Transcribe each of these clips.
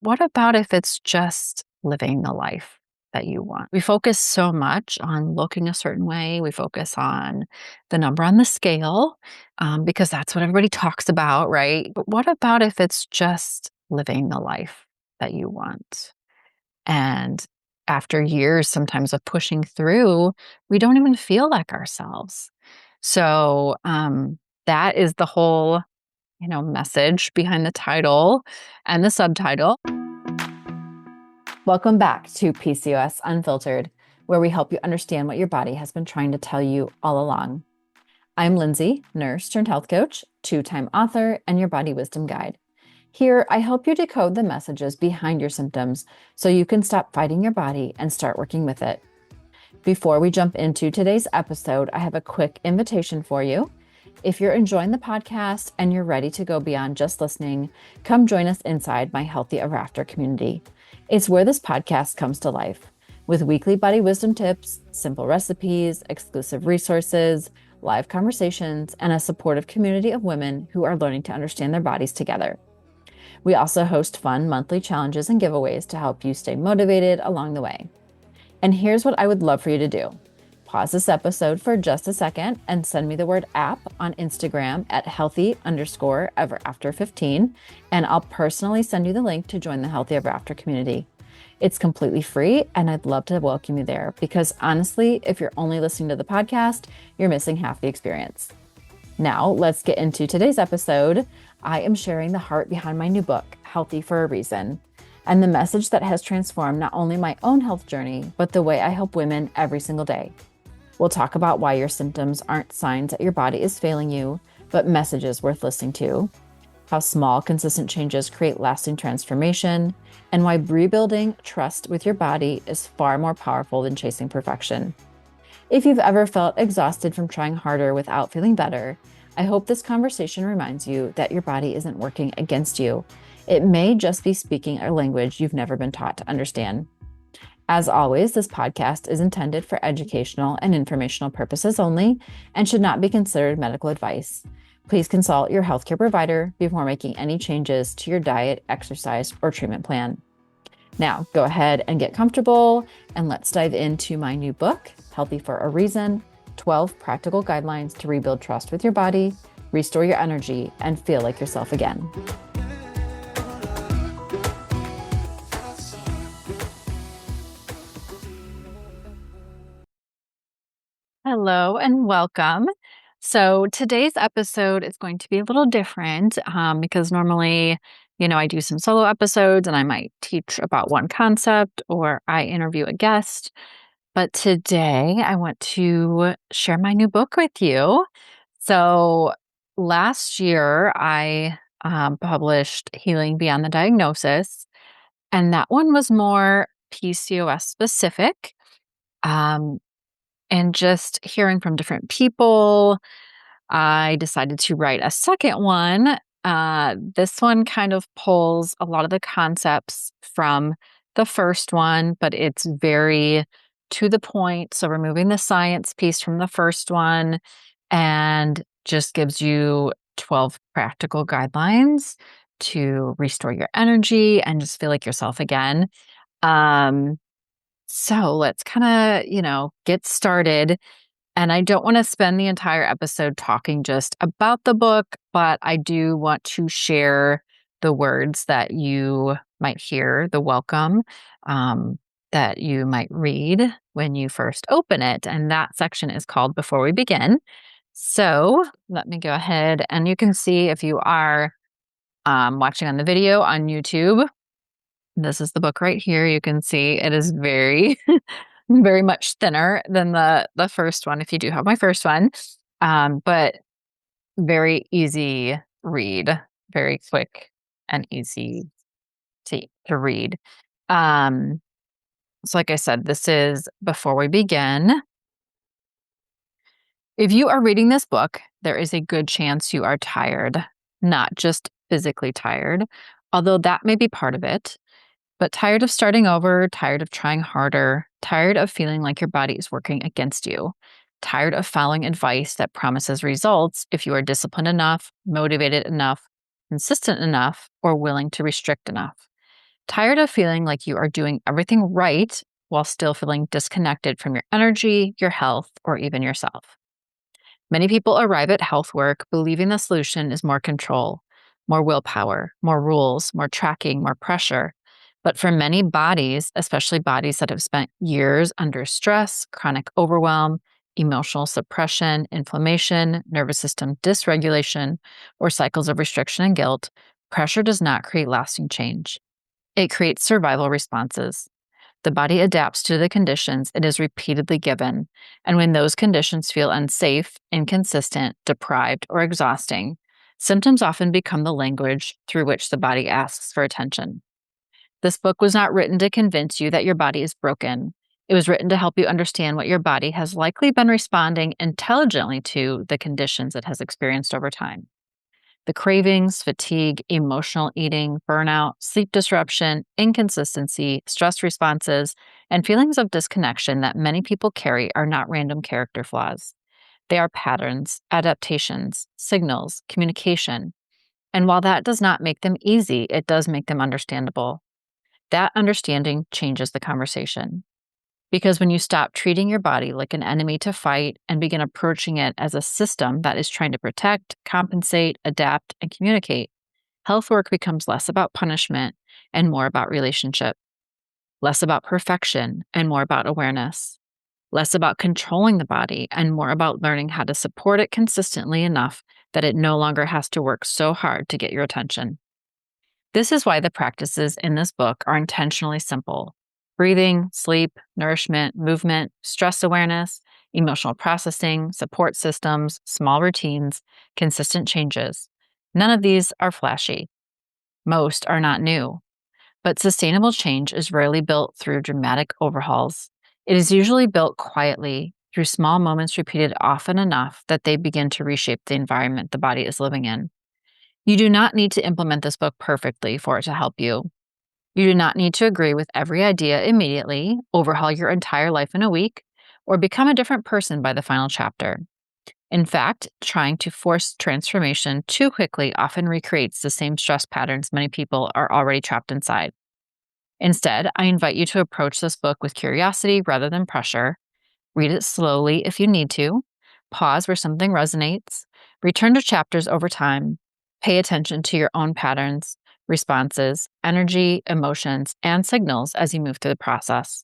what about if it's just living the life that you want? We focus so much on looking a certain way. We focus on the number on the scale because that's what everybody talks about, right? But what about if it's just living the life that you want? And after years, sometimes of pushing through, we don't even feel like ourselves. So that is the whole message behind the title and the subtitle. Welcome back to PCOS Unfiltered, where we help you understand what your body has been trying to tell you all along. I'm Lindsay, nurse turned health coach, two-time author, and your body wisdom guide. Here, I help you decode the messages behind your symptoms so you can stop fighting your body and start working with it. Before we jump into today's episode, I have a quick invitation for you. If you're enjoying the podcast and you're ready to go beyond just listening, come join us inside my Healthy Ever After community. It's where this podcast comes to life, with weekly body wisdom tips, simple recipes, exclusive resources, live conversations, and a supportive community of women who are learning to understand their bodies together. We also host fun monthly challenges and giveaways to help you stay motivated along the way. And here's what I would love for you to do. Pause this episode for just a second and send me the word app on Instagram at healthy_everafter15, and I'll personally send you the link to join the Healthy Ever After community. It's completely free, and I'd love to welcome you there because honestly, if you're only listening to the podcast, you're missing half the experience. Now, let's get into today's episode. I am sharing the heart behind my new book, Healthy for a Reason, and the message that has transformed not only my own health journey, but the way I help women every single day. We'll talk about why your symptoms aren't signs that your body is failing you, but messages worth listening to, how small, consistent changes create lasting transformation, and why rebuilding trust with your body is far more powerful than chasing perfection. If you've ever felt exhausted from trying harder without feeling better, I hope this conversation reminds you that your body isn't working against you. It may just be speaking a language you've never been taught to understand. As always, this podcast is intended for educational and informational purposes only and should not be considered medical advice. Please consult your healthcare provider before making any changes to your diet, exercise, or treatment plan. Now, go ahead and get comfortable, and let's dive into my new book, Healthy for a Reason, 12 Practical Guidelines to Rebuild Trust with Your Body, Restore Your Energy, and Feel Like Yourself Again. Hello and welcome. So today's episode is going to be a little different because normally, I do some solo episodes and I might teach about one concept or I interview a guest. But today I want to share my new book with you. So last year I published Healing Beyond the Diagnosis, and that one was more PCOS specific. And just hearing from different people, I decided to write a second one. This one kind of pulls a lot of the concepts from the first one, but it's very to the point. So removing the science piece from the first one and just gives you 12 practical guidelines to restore your energy and just feel like yourself again. So let's kind of, get started. And I don't want to spend the entire episode talking just about the book, but I do want to share the words that you might hear, the welcome that you might read when you first open it. And that section is called Before We Begin. So let me go ahead, and you can see if you are watching on the video on YouTube. This is the book right here. You can see it is very, very much thinner than the first one, if you do have my first one, but very easy read, very quick and easy to read. So like I said, this is Before We Begin. If you are reading this book, there is a good chance you are tired, not just physically tired, although that may be part of it. But tired of starting over, tired of trying harder, tired of feeling like your body is working against you, tired of following advice that promises results if you are disciplined enough, motivated enough, consistent enough, or willing to restrict enough. Tired of feeling like you are doing everything right while still feeling disconnected from your energy, your health, or even yourself. Many people arrive at health work believing the solution is more control, more willpower, more rules, more tracking, more pressure. But for many bodies, especially bodies that have spent years under stress, chronic overwhelm, emotional suppression, inflammation, nervous system dysregulation, or cycles of restriction and guilt, pressure does not create lasting change. It creates survival responses. The body adapts to the conditions it is repeatedly given, and when those conditions feel unsafe, inconsistent, deprived, or exhausting, symptoms often become the language through which the body asks for attention. This book was not written to convince you that your body is broken. It was written to help you understand what your body has likely been responding intelligently to the conditions it has experienced over time. The cravings, fatigue, emotional eating, burnout, sleep disruption, inconsistency, stress responses, and feelings of disconnection that many people carry are not random character flaws. They are patterns, adaptations, signals, communication. And while that does not make them easy, it does make them understandable. That understanding changes the conversation. Because when you stop treating your body like an enemy to fight and begin approaching it as a system that is trying to protect, compensate, adapt, and communicate, health work becomes less about punishment and more about relationship, less about perfection and more about awareness, less about controlling the body and more about learning how to support it consistently enough that it no longer has to work so hard to get your attention. This is why the practices in this book are intentionally simple. Breathing, sleep, nourishment, movement, stress awareness, emotional processing, support systems, small routines, consistent changes. None of these are flashy. Most are not new. But sustainable change is rarely built through dramatic overhauls. It is usually built quietly through small moments repeated often enough that they begin to reshape the environment the body is living in. You do not need to implement this book perfectly for it to help you. You do not need to agree with every idea immediately, overhaul your entire life in a week, or become a different person by the final chapter. In fact, trying to force transformation too quickly often recreates the same stress patterns many people are already trapped inside. Instead, I invite you to approach this book with curiosity rather than pressure. Read it slowly if you need to. Pause where something resonates. Return to chapters over time. Pay attention to your own patterns, responses, energy, emotions, and signals as you move through the process.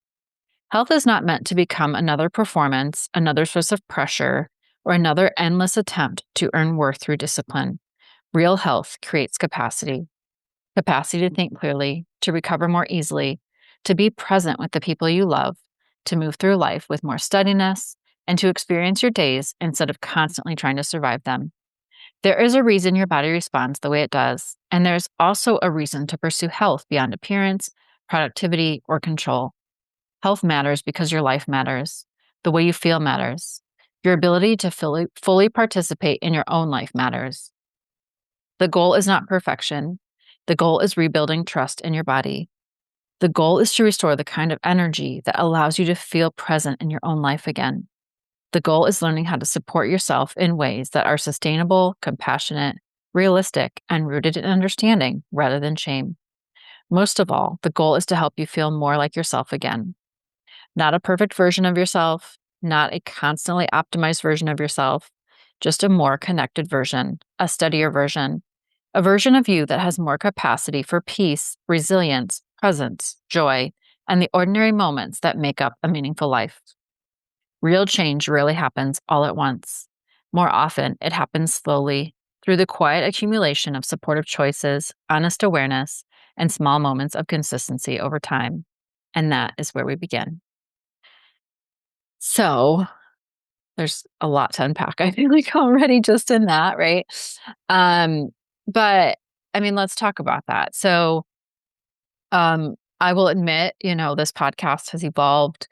Health is not meant to become another performance, another source of pressure, or another endless attempt to earn worth through discipline. Real health creates capacity to think clearly, to recover more easily, to be present with the people you love, to move through life with more steadiness, and to experience your days instead of constantly trying to survive them. There is a reason your body responds the way it does, and there's also a reason to pursue health beyond appearance, productivity, or control. Health matters because your life matters. The way you feel matters. Your ability to fully participate in your own life matters. The goal is not perfection. The goal is rebuilding trust in your body. The goal is to restore the kind of energy that allows you to feel present in your own life again. The goal is learning how to support yourself in ways that are sustainable, compassionate, realistic, and rooted in understanding rather than shame. Most of all, the goal is to help you feel more like yourself again. Not a perfect version of yourself, not a constantly optimized version of yourself, just a more connected version, a steadier version, a version of you that has more capacity for peace, resilience, presence, joy, and the ordinary moments that make up a meaningful life. Real change rarely happens all at once. More often, it happens slowly through the quiet accumulation of supportive choices, honest awareness, and small moments of consistency over time. And that is where we begin. So, there's a lot to unpack, I feel like already just in that, right? Um, but I mean, let's talk about that. So, I will admit, this podcast has evolved.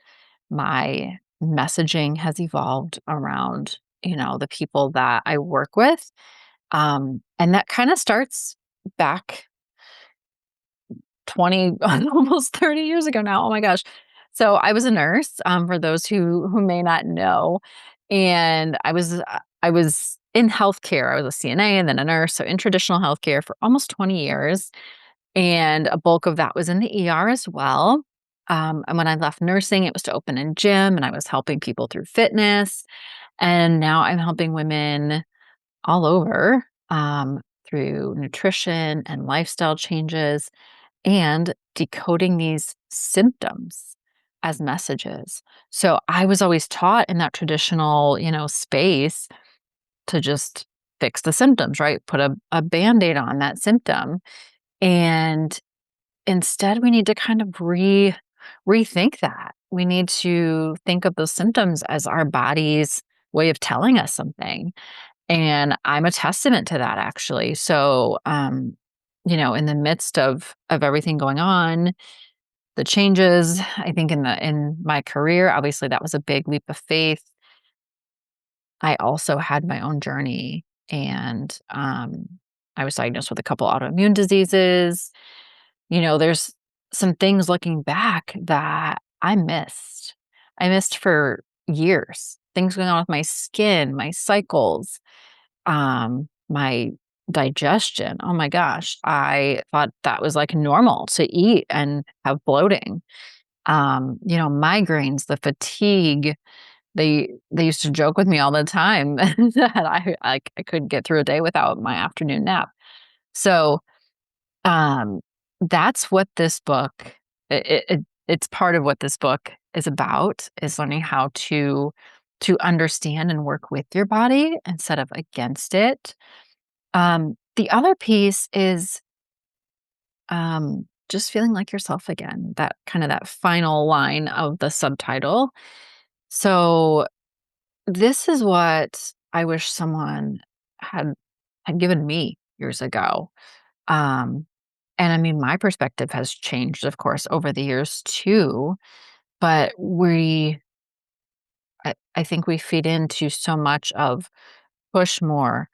My messaging has evolved around, the people that I work with. And that kind of starts back 20, almost 30 years ago now. Oh my gosh. So I was a nurse, for those who may not know. And I was in healthcare. I was a CNA and then a nurse. So in traditional healthcare for almost 20 years. And a bulk of that was in the ER as well. And when I left nursing, it was to open a gym and I was helping people through fitness. And now I'm helping women all over through nutrition and lifestyle changes and decoding these symptoms as messages. So I was always taught in that traditional, space to just fix the symptoms, right? Put a band-aid on that symptom. And instead, we need to kind of rethink that. We need to think of those symptoms as our body's way of telling us something. And I'm a testament to that actually. So, in the midst of everything going on, the changes, I think in my career, obviously that was a big leap of faith. I also had my own journey and I was diagnosed with a couple autoimmune diseases. There's some things looking back that I missed. I missed for years. Things going on with my skin, my cycles, my digestion. Oh my gosh. I thought that was like normal to eat and have bloating. Migraines, the fatigue. They used to joke with me all the time that I couldn't get through a day without my afternoon nap. So um, that's what this book it's part of what this book is about, is learning how to understand and work with your body instead of against it. The other piece is just feeling like yourself again, that kind of that final line of the subtitle. So this is what I wish someone had had given me years ago. Um, and I mean, my perspective has changed, of course, over the years too. But I think we feed into so much of push more,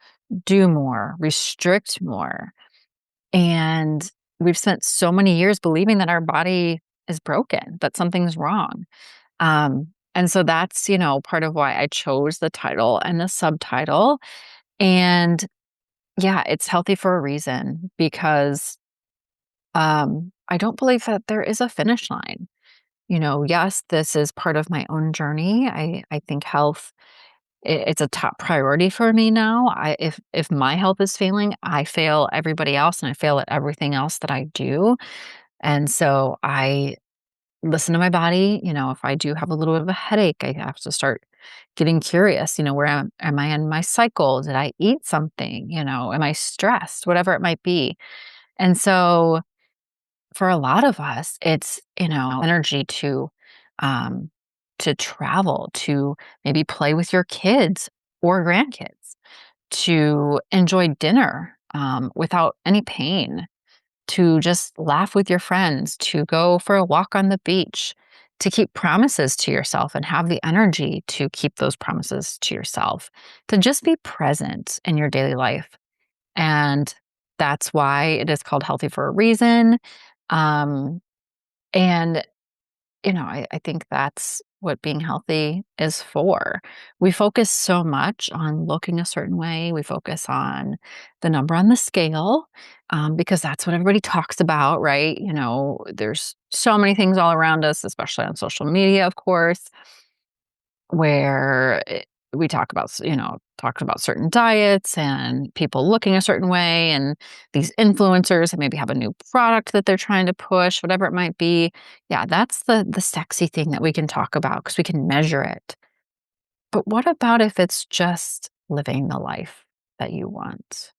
do more, restrict more. And we've spent so many years believing that our body is broken, that something's wrong. And so that's, part of why I chose the title and the subtitle. And yeah, it's healthy for a reason because I don't believe that there is a finish line. Yes, this is part of my own journey. I think health it's a top priority for me now. If my health is failing, I fail everybody else and I fail at everything else that I do. And so I listen to my body. If I do have a little bit of a headache, I have to start getting curious. Where am I in my cycle? Did I eat something? Am I stressed? Whatever it might be. And so for a lot of us, it's, energy um, to travel, to maybe play with your kids or grandkids, to enjoy dinner without any pain, to just laugh with your friends, to go for a walk on the beach, to keep promises to yourself and have the energy to keep those promises to yourself, to just be present in your daily life. And that's why it is called healthy for a reason. Um, and, I think that's what being healthy is for. We focus so much on looking a certain way. We focus on the number on the scale because that's what everybody talks about, right? There's so many things all around us, especially on social media, of course, where we talked about certain diets and people looking a certain way and these influencers that maybe have a new product that they're trying to push, whatever it might be. Yeah, that's the sexy thing that we can talk about because we can measure it. But what about if it's just living the life that you want?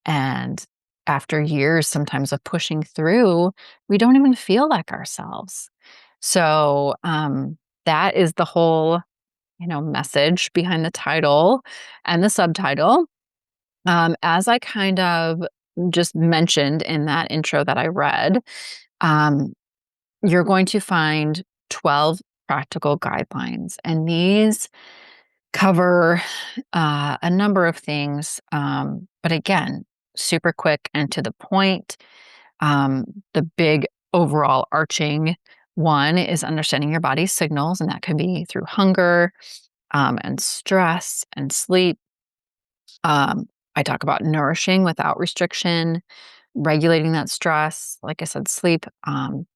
And after years sometimes of pushing through, we don't even feel like ourselves. So that is the whole message behind the title and the subtitle. As I kind of just mentioned in that intro that I read, um, you're going to find 12 practical guidelines, and these cover a number of things. But again, super quick and to the point. The big overall arching one is understanding your body's signals, and that can be through hunger, and stress and sleep. I talk about nourishing without restriction, regulating that stress, like I said, sleep,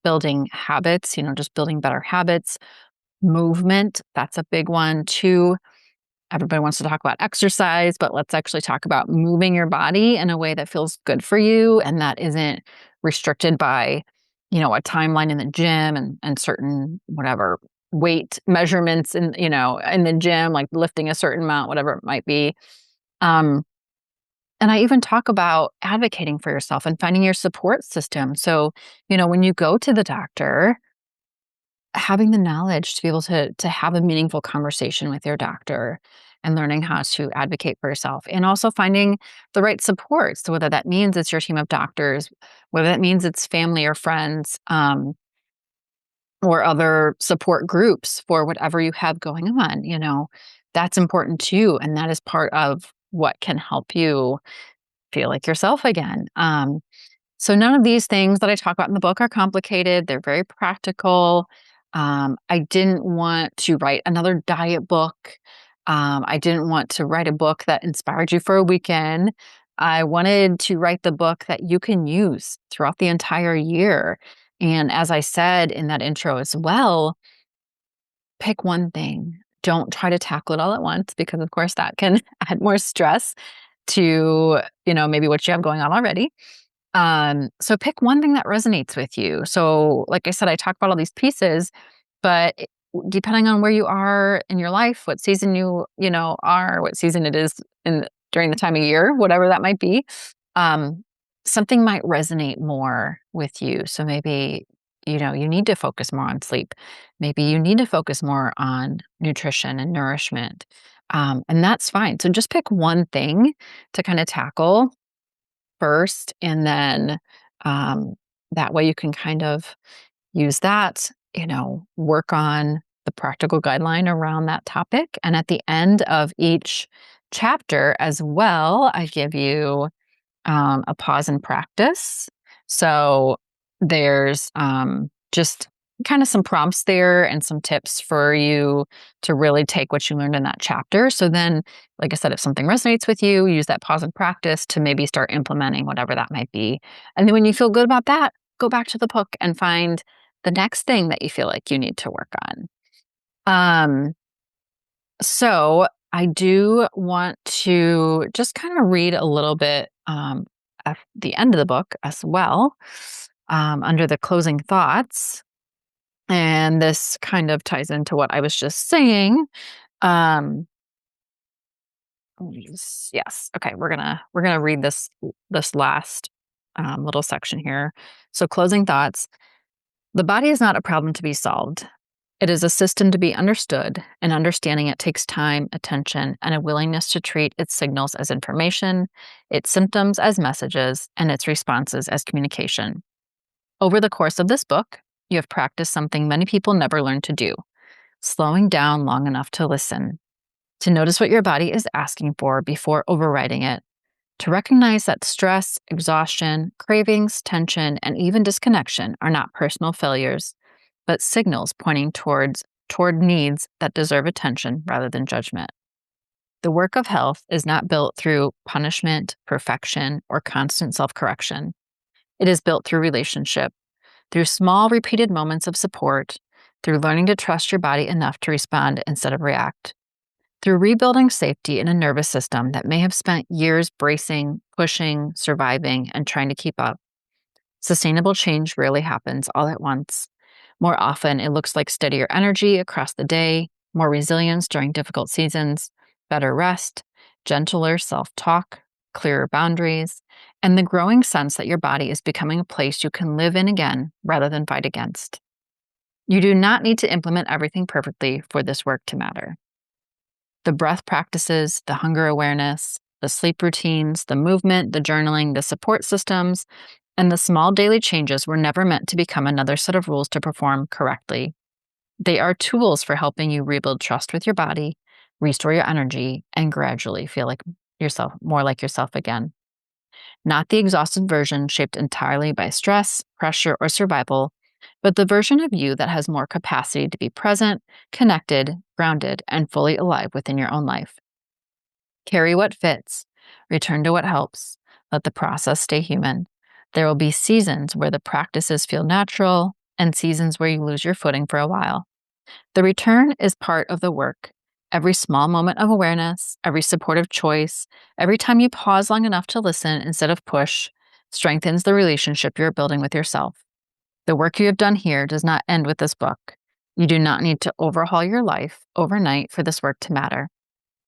building habits, just building better habits, movement. That's a big one too. Everybody wants to talk about exercise, but let's actually talk about moving your body in a way that feels good for you and that isn't restricted by, a timeline in the gym and certain whatever weight measurements in the gym, like lifting a certain amount, whatever it might be. Um, and I even talk about advocating for yourself and finding your support system. So, when you go to the doctor, having the knowledge to be able to have a meaningful conversation with your doctor and learning how to advocate for yourself and also finding the right support. So whether that means it's your team of doctors, whether that means it's family or friends, or other support groups for whatever you have going on, that's important too. And that is part of what can help you feel like yourself again. So none of these things that I talk about in the book are complicated. They're very practical. I didn't want to write another diet book. I didn't want to write a book that inspired you for a weekend. I wanted to write the book that you can use throughout the entire year. And as I said in that intro as well, pick one thing. Don't try to tackle it all at once because, of course, that can add more stress to, maybe what you have going on already. So pick one thing that resonates with you. So, like I said, I talk about all these pieces, but depending on where you are in your life, what season are, what season it is during the time of year, whatever that might be, um, something might resonate more with you. So maybe, you need to focus more on sleep. Maybe you need to focus more on nutrition and nourishment. And that's fine. So just pick one thing to kind of tackle first, and then that way you can kind of use that, work on the practical guideline around that topic. And at the end of each chapter as well, I give you a pause and practice. So there's just kind of some prompts there and some tips for you to really take what you learned in that chapter. So then, like I said, if something resonates with you, use that pause and practice to maybe start implementing whatever that might be. And then when you feel good about that, go back to the book and find the next thing that you feel like you need to work on. So I do want to just kind of read a little bit at the end of the book as well, under the closing thoughts. And this kind of ties into what I was just saying. Yes. Okay. We're gonna read this last little section here. So closing thoughts. The body is not a problem to be solved. It is a system to be understood, and understanding it takes time, attention, and a willingness to treat its signals as information, its symptoms as messages, and its responses as communication. Over the course of this book, you have practiced something many people never learn to do: slowing down long enough to listen, to notice what your body is asking for before overriding it, to recognize that stress, exhaustion, cravings, tension, and even disconnection are not personal failures, but signals pointing toward needs that deserve attention rather than judgment. The work of health is not built through punishment, perfection, or constant self-correction. It is built through relationship, through small repeated moments of support, through learning to trust your body enough to respond instead of react, through rebuilding safety in a nervous system that may have spent years bracing, pushing, surviving, and trying to keep up. Sustainable change rarely happens all at once. More often, it looks like steadier energy across the day, more resilience during difficult seasons, better rest, gentler self-talk, clearer boundaries, and the growing sense that your body is becoming a place you can live in again rather than fight against. You do not need to implement everything perfectly for this work to matter. The breath practices, the hunger awareness, the sleep routines, the movement, the journaling, the support systems, and the small daily changes were never meant to become another set of rules to perform correctly. They are tools for helping you rebuild trust with your body, restore your energy, and gradually feel like yourself, more like yourself again. Not the exhausted version shaped entirely by stress, pressure, or survival, but the version of you that has more capacity to be present, connected, grounded, and fully alive within your own life. Carry what fits, return to what helps, let the process stay human. There will be seasons where the practices feel natural and seasons where you lose your footing for a while. The return is part of the work. Every small moment of awareness, every supportive choice, every time you pause long enough to listen instead of push, strengthens the relationship you're building with yourself. The work you have done here does not end with this book. You do not need to overhaul your life overnight for this work to matter.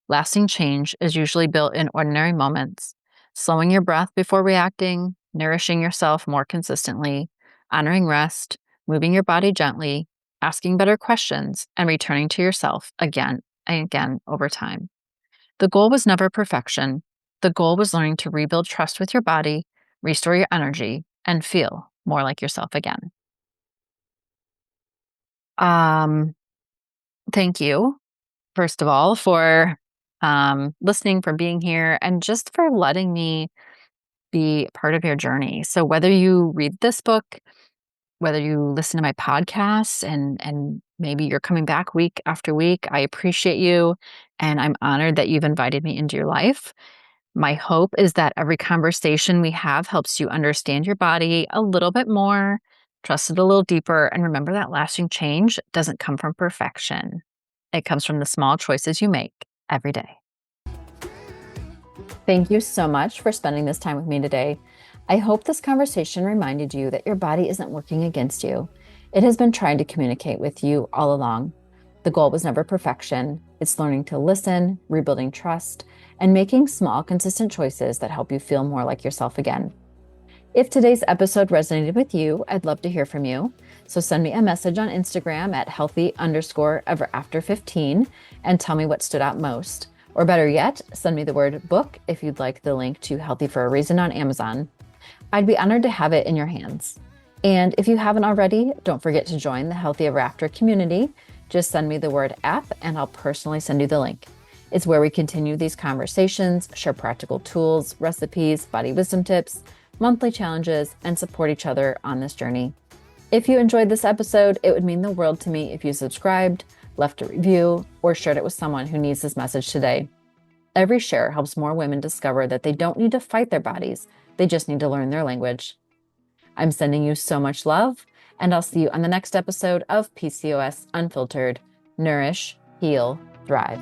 Lasting change is usually built in ordinary moments, slowing your breath before reacting, nourishing yourself more consistently, honoring rest, moving your body gently, asking better questions, and returning to yourself again and again over time. The goal was never perfection. The goal was learning to rebuild trust with your body, restore your energy, and feel more like yourself again. Thank you, first of all, for listening, for being here, and just for letting me be part of your journey. So whether you read this book, whether you listen to my podcasts, and maybe you're coming back week after week, I appreciate you, and I'm honored that you've invited me into your life. My hope is that every conversation we have helps you understand your body a little bit more, trust it a little deeper, and remember that lasting change doesn't come from perfection. It comes from the small choices you make every day. Thank you so much for spending this time with me today. I hope this conversation reminded you that your body isn't working against you. It has been trying to communicate with you all along. The goal was never perfection. It's learning to listen, rebuilding trust, and making small, consistent choices that help you feel more like yourself again. If today's episode resonated with you, I'd love to hear from you. So send me a message on Instagram at healthy_ever-after15 and tell me what stood out most. Or better yet, send me the word book if you'd like the link to Healthy for a Reason on Amazon. I'd be honored to have it in your hands. And if you haven't already, don't forget to join the Healthy Ever After community. Just send me the word app and I'll personally send you the link. It's where we continue these conversations, share practical tools, recipes, body wisdom tips, monthly challenges, and support each other on this journey. If you enjoyed this episode, it would mean the world to me if you subscribed, left a review, or shared it with someone who needs this message today. Every share helps more women discover that they don't need to fight their bodies, they just need to learn their language. I'm sending you so much love, and I'll see you on the next episode of PCOS Unfiltered. Nourish, heal, thrive.